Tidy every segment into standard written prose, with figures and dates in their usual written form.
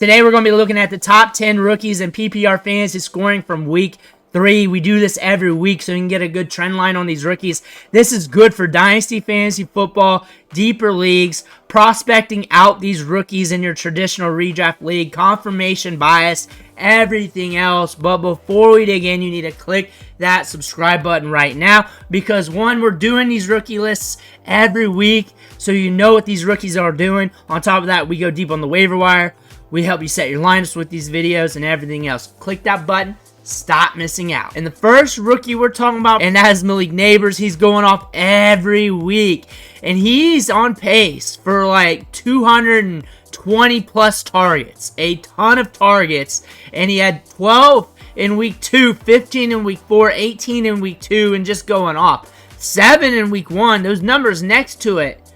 Today we're going to be looking at the top 10 rookies in PPR fantasy scoring from week 3. We do this every week so we can get a good trend line on these rookies. This is good for Dynasty Fantasy Football, deeper leagues, prospecting out these rookies in your traditional redraft league, confirmation bias, everything else. But before we dig in, you need to click that subscribe button right now because, one, we're doing these rookie lists every week so you know what these rookies are doing. On top of that, we go deep on the waiver wire. We help you set your lineups with these videos and everything else. Click that button. Stop missing out. And the first rookie we're talking about, and that is Malik Nabers. He's going off every week. And he's on pace for like 220 plus targets. A ton of targets. And he had 12 in week 2, 15 in week 4, 18 in week 2, and just going off. 7 in week 1. Those numbers next to it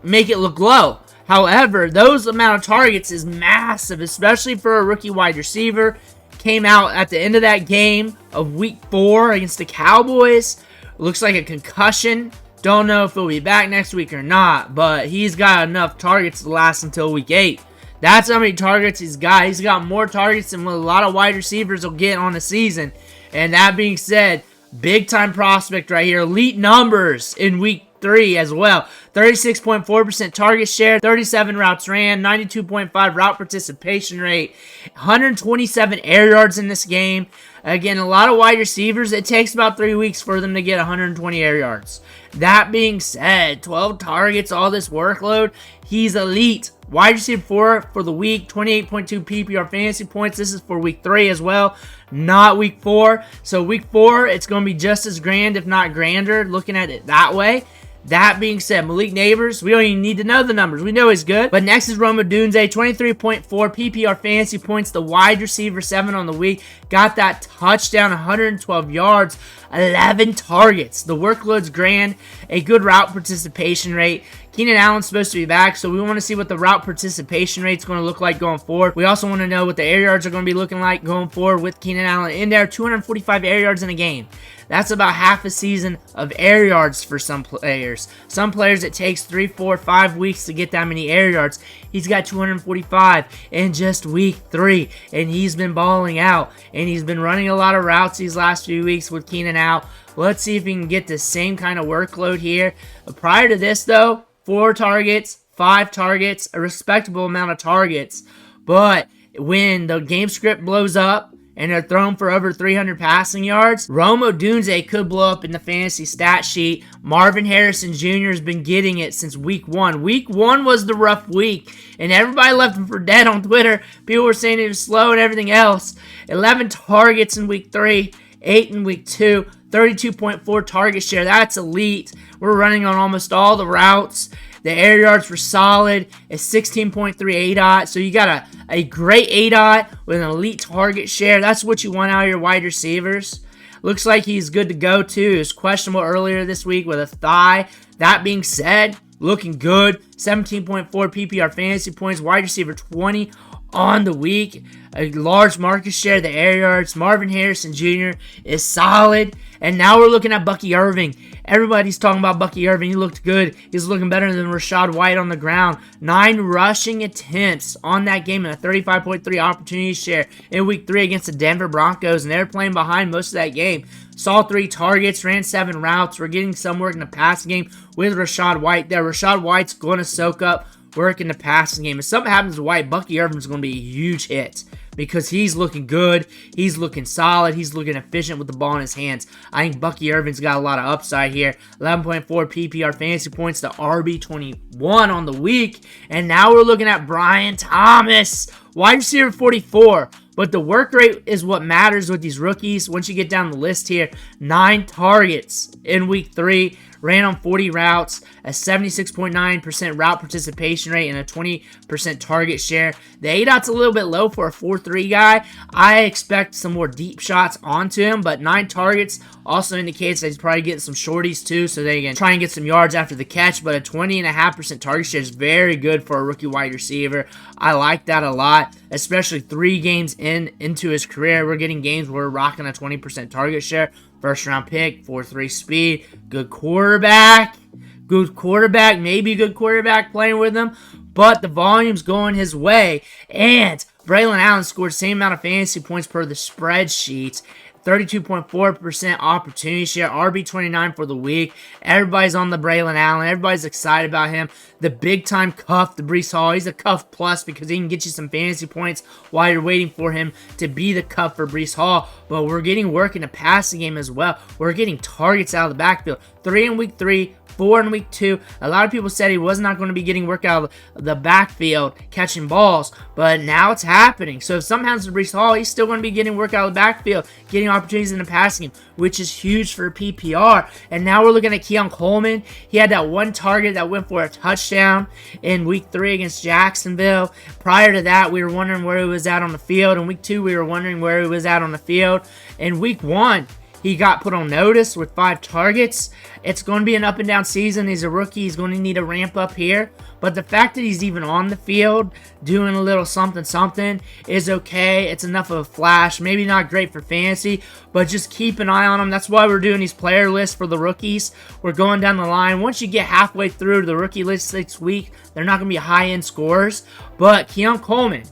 make it look low. However, those amount of targets is massive, especially for a rookie wide receiver. Came out at the end of that game of week 4 against the Cowboys. Looks like a concussion. Don't know if he'll be back next week or not, but he's got enough targets to last until week 8. That's how many targets he's got. He's got more targets than what a lot of wide receivers will get on the season. And that being said, big time prospect right here. Elite numbers in week 3 as well. 36.4% target share, 37 routes ran, 92.5 route participation rate, 127 air yards in this game. Again, a lot of wide receivers, it takes about 3 weeks for them to get 120 air yards. That being said, 12 targets, all this workload, he's elite. Wide receiver 4 for the week, 28.2 PPR fantasy points. This is for week 3 as well, not week 4. So week 4, it's going to be just as grand, if not grander, looking at it that way. That being said, Malik Nabers, we don't even need to know the numbers. We know he's good. But next is Odunze, 23.4 PPR fantasy points, the wide receiver 7 on the week. Got that touchdown, 112 yards, 11 targets. The workload's grand, a good route participation rate. Keenan Allen's supposed to be back, so we want to see what the route participation rate's going to look like going forward. We also want to know what the air yards are going to be looking like going forward with Keenan Allen in there. 245 air yards in a game. That's about half a season of air yards for some players. Some players, it takes 3, 4, 5 weeks to get that many air yards. He's got 245 in just week 3, and he's been balling out, and he's been running a lot of routes these last few weeks with Keenan out. Let's see if we can get the same kind of workload here. Prior to this, though, 4 targets, 5 targets, a respectable amount of targets. But when the game script blows up and they're thrown for over 300 passing yards, Odunze could blow up in the fantasy stat sheet. Marvin Harrison Jr. has been getting it since week 1. Week 1 was the rough week, and everybody left him for dead on Twitter. People were saying he was slow and everything else. 11 targets in week 3, 8 in week 2. 32.4 target share. That's elite. We're running on almost all the routes. The air yards were solid. It's 16.3 ADOT. So you got a great ADOT with an elite target share. That's what you want out of your wide receivers. Looks like he's good to go too. He was questionable earlier this week with a thigh. That being said, looking good. 17.4 PPR fantasy points. Wide receiver 20 on the week. A large market share, the air yards. Marvin Harrison Jr. is solid. And now we're looking at Bucky Irving. Everybody's talking about Bucky Irving. He looked good. He's looking better than Rachaad White on the ground. 9 rushing attempts on that game and a 35.3 opportunity share in week 3 against the Denver Broncos. And they're playing behind most of that game. Saw 3 targets, ran 7 routes. We're getting some work in the passing game with Rachaad White there. Rachaad White's going to soak up work in the passing game. If something happens to White, Bucky Irving's going to be a huge hit because he's looking good. He's looking solid. He's looking efficient with the ball in his hands. I think Bucky Irving's got a lot of upside here. 11.4 PPR fantasy points to RB21 on the week. And now we're looking at Brian Thomas, wide receiver 44. But the work rate is what matters with these rookies. Once you get down the list here, 9 targets in week 3. Ran on 40 routes, a 76.9% route participation rate, and a 20% target share. The ADOT's a little bit low for a 4.3 guy. I expect some more deep shots onto him, but 9 targets also indicates that he's probably getting some shorties too, so they can try and get some yards after the catch, but a 20.5% target share is very good for a rookie wide receiver. I like that a lot, especially 3 games into his career. We're getting games where we're rocking a 20% target share. First round pick, 4.3 speed, good quarterback, maybe a good quarterback playing with him. but the volume's going his way. And Braelon Allen scored the same amount of fantasy points per the spreadsheet. 32.4% opportunity share, RB29 for the week. Everybody's on the Braelon Allen. Everybody's excited about him. The big-time cuff, the Breece Hall. He's a cuff plus because he can get you some fantasy points while you're waiting for him to be the cuff for Breece Hall. But we're getting work in the passing game as well. We're getting targets out of the backfield. 3 in week 3. 4 in week 2. A lot of people said he was not going to be getting work out of the backfield, catching balls, but now it's happening. So if something happens to Breece Hall, he's still going to be getting work out of the backfield, getting opportunities in the passing game, which is huge for PPR. And now we're looking at Keon Coleman. He had that one target that went for a touchdown in week 3 against Jacksonville. Prior to that, we were wondering where he was at on the field. In week 2, we were wondering where he was at on the field. In week 1, he got put on notice with 5 targets. It's going to be an up and down season. He's a rookie. He's going to need a ramp up here. But the fact that he's even on the field doing a little something is okay. It's enough of a flash. Maybe not great for fantasy, but just keep an eye on him. That's why we're doing these player lists for the rookies. We're going down the line. Once you get halfway through the rookie list this week, they're not going to be high-end scores. But Keon Coleman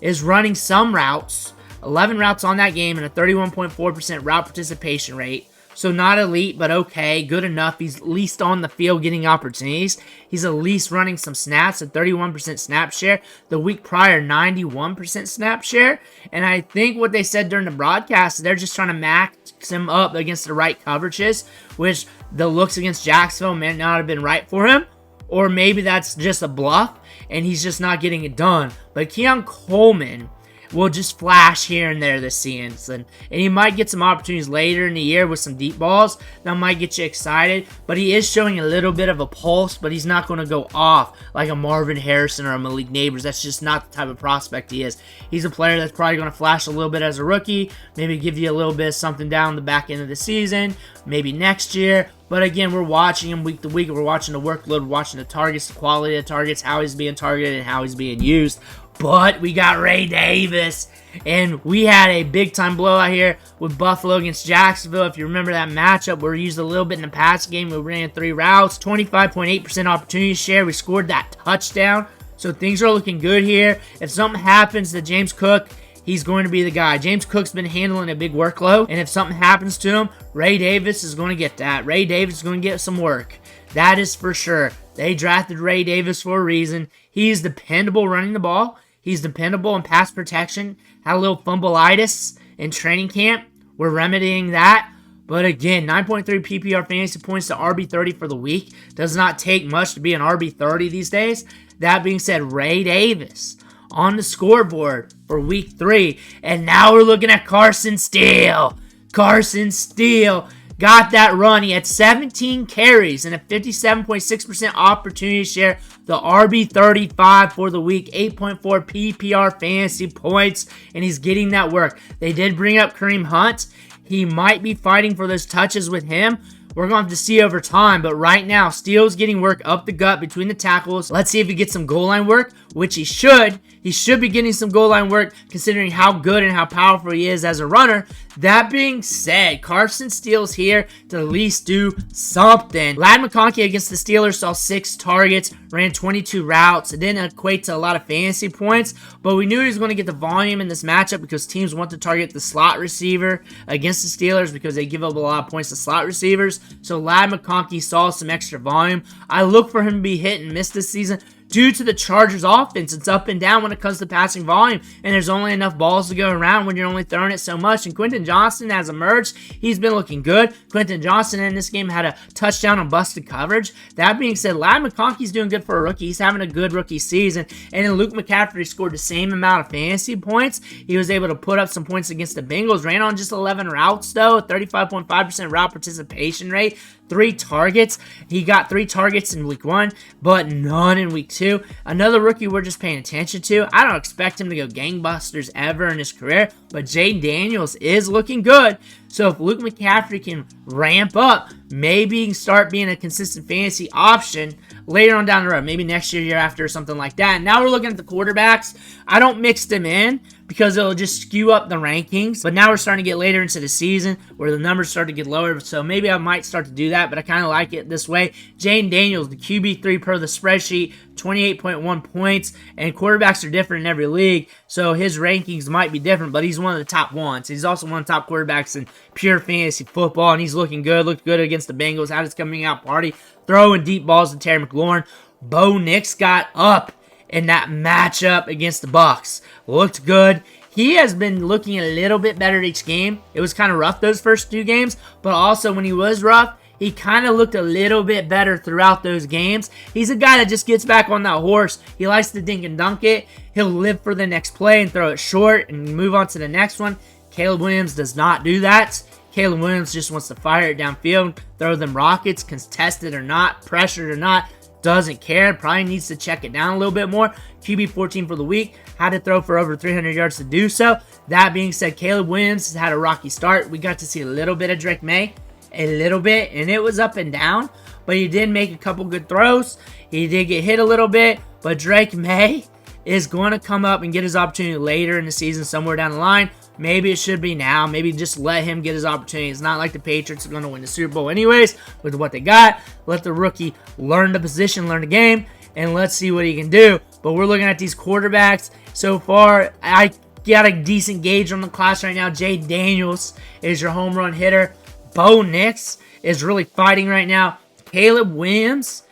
is running some routes. 11 routes on that game and a 31.4% route participation rate. So not elite, but okay, good enough. He's at least on the field getting opportunities. He's at least running some snaps, a 31% snap share. The week prior, 91% snap share. And I think what they said during the broadcast, they're just trying to max him up against the right coverages, which the looks against Jacksonville may not have been right for him. Or maybe that's just a bluff, and he's just not getting it done. But Keon Coleman will just flash here and there this season. And he might get some opportunities later in the year with some deep balls that might get you excited. But he is showing a little bit of a pulse, but he's not going to go off like a Marvin Harrison or a Malik Nabers. That's just not the type of prospect he is. He's a player that's probably going to flash a little bit as a rookie, maybe give you a little bit of something down the back end of the season, maybe next year. But again, we're watching him week to week. We're watching the workload, we're watching the targets, the quality of the targets, how he's being targeted, and how he's being used. But we got Ray Davis, and we had a big-time blowout here with Buffalo against Jacksonville. If you remember that matchup, we used a little bit in the pass game. We ran 3 routes, 25.8% opportunity share. We scored that touchdown, so things are looking good here. If something happens to James Cook, he's going to be the guy. James Cook's been handling a big workload, and if something happens to him, Ray Davis is going to get that. Ray Davis is going to get some work. That is for sure. They drafted Ray Davis for a reason. He's dependable running the ball. He's dependable in pass protection. Had a little fumbleitis in training camp. We're remedying that. But again, 9.3 PPR fantasy points to RB30 for the week. Does not take much to be an RB30 these days. That being said, Ray Davis on the scoreboard for week 3. And now we're looking at Carson Steele. Carson Steele got that run. He had 17 carries and a 57.6% opportunity share. The RB35 for the week, 8.4 PPR fantasy points, and he's getting that work. They did bring up Kareem Hunt. He might be fighting for those touches with him. We're going to have to see over time, but right now, Steele's getting work up the gut between the tackles. Let's see if he gets some goal line work, which he should. He should be getting some goal line work considering how good and how powerful he is as a runner. That being said, Carson Steele's here to at least do something. McConkey against the Steelers saw 6 targets, ran 22 routes. It didn't equate to a lot of fantasy points, but we knew he was going to get the volume in this matchup because teams want to target the slot receiver against the Steelers because they give up a lot of points to slot receivers. So McConkey saw some extra volume. I look for him to be hit and miss this season. Due to the Chargers offense, it's up and down when it comes to passing volume, and there's only enough balls to go around when you're only throwing it so much. And Quentin Johnston has emerged. He's been looking good. Quentin Johnston in this game had a touchdown on busted coverage. That being said, McConkey's doing good for a rookie. He's having a good rookie season. And then Luke McCaffrey scored the same amount of fantasy points. He was able to put up some points against the Bengals. Ran on just 11 routes, though. 35.5% route participation rate. 3 targets. He got 3 targets in week 1, but none in week 2. Another rookie we're just paying attention to. I don't expect him to go gangbusters ever in his career, but Jay Daniels is looking good. So if Luke McCaffrey can ramp up, maybe he can start being a consistent fantasy option later on down the road. Maybe next year, year after, or something like that. And now we're looking at the quarterbacks. I don't mix them in because it'll just skew up the rankings. But now we're starting to get later into the season where the numbers start to get lower. So maybe I might start to do that, but I kind of like it this way. Jane Daniels, the QB3 per the spreadsheet, 28.1 points, and quarterbacks are different in every league, so his rankings might be different, but he's one of the top ones. He's also one of the top quarterbacks in pure fantasy football, and he's looking good. Looked good against the Bengals. Had his coming out party, throwing deep balls to Terry McLaurin. Bo Nix got up in that matchup against the Bucks. Looked good. He has been looking a little bit better each game. It was kind of rough those first 2 games, but also when he was rough, he kind of looked a little bit better throughout those games. He's a guy that just gets back on that horse. He likes to dink and dunk it. He'll live for the next play and throw it short and move on to the next one. Caleb Williams does not do that. Caleb Williams just wants to fire it downfield, throw them rockets, contested or not, pressured or not. Doesn't care. Probably needs to check it down a little bit more. QB 14 for the week. Had to throw for over 300 yards to do so. That being said, Caleb Williams has had a rocky start. We got to see a little bit of Drake May. A little bit. And it was up and down. But he did make a couple good throws. He did get hit a little bit. But Drake May is going to come up and get his opportunity later in the season somewhere down the line. Maybe it should be now. Maybe just let him get his opportunity. It's not like the Patriots are going to win the Super Bowl anyways with what they got. Let the rookie learn the position, learn the game, and let's see what he can do. But we're looking at these quarterbacks so far. I got a decent gauge on the class right now. Jay Daniels is your home run hitter. Bo Nix is really fighting right now. Caleb Williams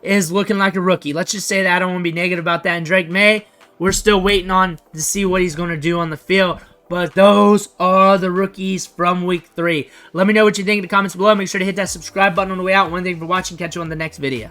is looking like a rookie. Let's just say that. I don't want to be negative about that. And Drake May, we're still waiting on to see what he's going to do on the field. But those are the rookies from week 3. Let me know what you think in the comments below. Make sure to hit that subscribe button on the way out. One thing for watching. Catch you on the next video.